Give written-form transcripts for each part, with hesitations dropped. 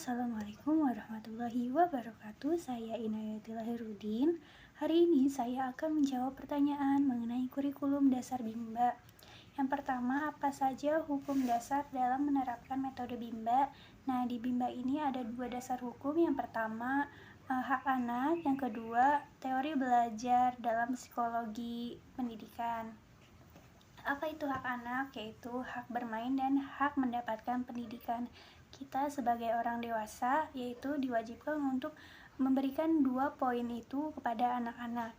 Assalamualaikum warahmatullahi wabarakatuh. Saya Inayatul Herudin. Hari ini saya akan menjawab pertanyaan mengenai kurikulum dasar Bimba. Yang pertama, apa saja hukum dasar dalam menerapkan metode Bimba? Nah, di Bimba ini ada dua dasar hukum. Yang pertama, hak anak. Yang kedua, teori belajar dalam psikologi pendidikan. Apa itu hak anak? Yaitu hak bermain dan hak mendapatkan pendidikan. Kita sebagai orang dewasa yaitu diwajibkan untuk memberikan dua poin itu kepada anak-anak.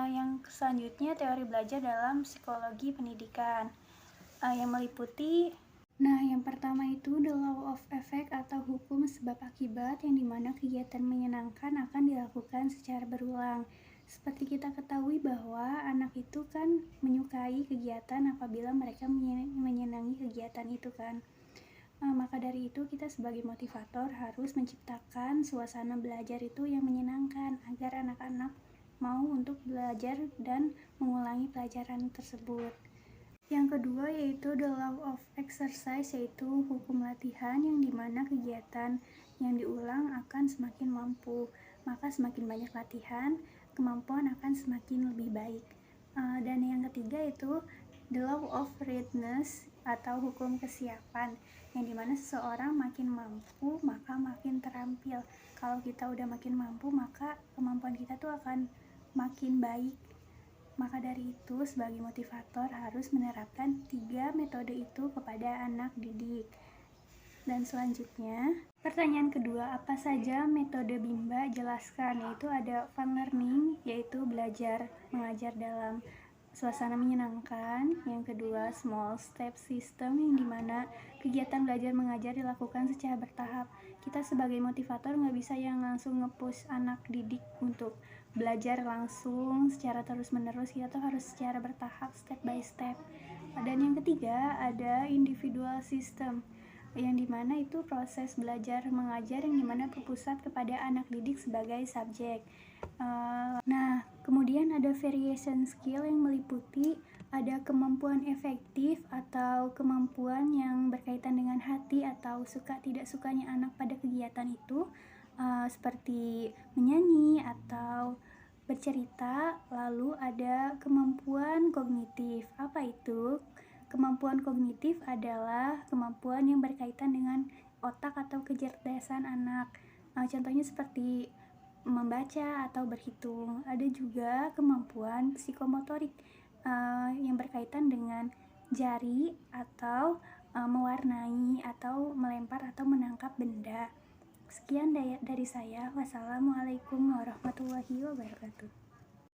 Yang selanjutnya teori belajar dalam psikologi pendidikan yang meliputi yang pertama itu the law of effect atau hukum sebab akibat, yang dimana kegiatan menyenangkan akan dilakukan secara berulang. Seperti kita ketahui bahwa anak itu kan menyukai kegiatan apabila mereka menyenangi kegiatan itu kan. Maka dari itu kita sebagai motivator harus menciptakan suasana belajar itu yang menyenangkan agar anak-anak mau untuk belajar dan mengulangi pelajaran tersebut. Yang kedua yaitu the law of exercise, yaitu hukum latihan, yang dimana kegiatan yang diulang akan semakin mampu. Maka semakin banyak latihan, kemampuan akan semakin lebih baik. Dan yang ketiga itu the law of readiness atau hukum kesiapan, yang dimana seseorang makin mampu maka makin terampil. Kalau kita udah makin mampu maka kemampuan kita tuh akan makin baik. Maka dari itu sebagai motivator harus menerapkan 3 metode itu kepada anak didik. Dan selanjutnya, pertanyaan kedua, apa saja metode Bimba? Jelaskan. Yaitu ada fun learning, yaitu belajar mengajar dalam suasana menyenangkan. Yang kedua, small step system, yang dimana kegiatan belajar mengajar dilakukan secara bertahap. Kita sebagai motivator nggak bisa yang langsung nge-push anak didik untuk belajar langsung secara terus menerus. Kita tuh harus secara bertahap, step by step. Dan yang ketiga ada individual system, yang dimana itu proses belajar mengajar yang dimana berpusat kepada anak didik sebagai subjek. Kemudian ada variation skill, yang meliputi ada kemampuan efektif atau kemampuan yang berkaitan dengan hati atau suka tidak sukanya anak pada kegiatan itu, seperti menyanyi atau bercerita. Lalu ada kemampuan kognitif. Apa itu? Kemampuan kognitif adalah kemampuan yang berkaitan dengan otak atau kecerdasan anak. Contohnya seperti membaca atau berhitung. Ada juga kemampuan psikomotorik yang berkaitan dengan jari atau mewarnai atau melempar atau menangkap benda. Sekian dari saya. Wassalamualaikum warahmatullahi wabarakatuh.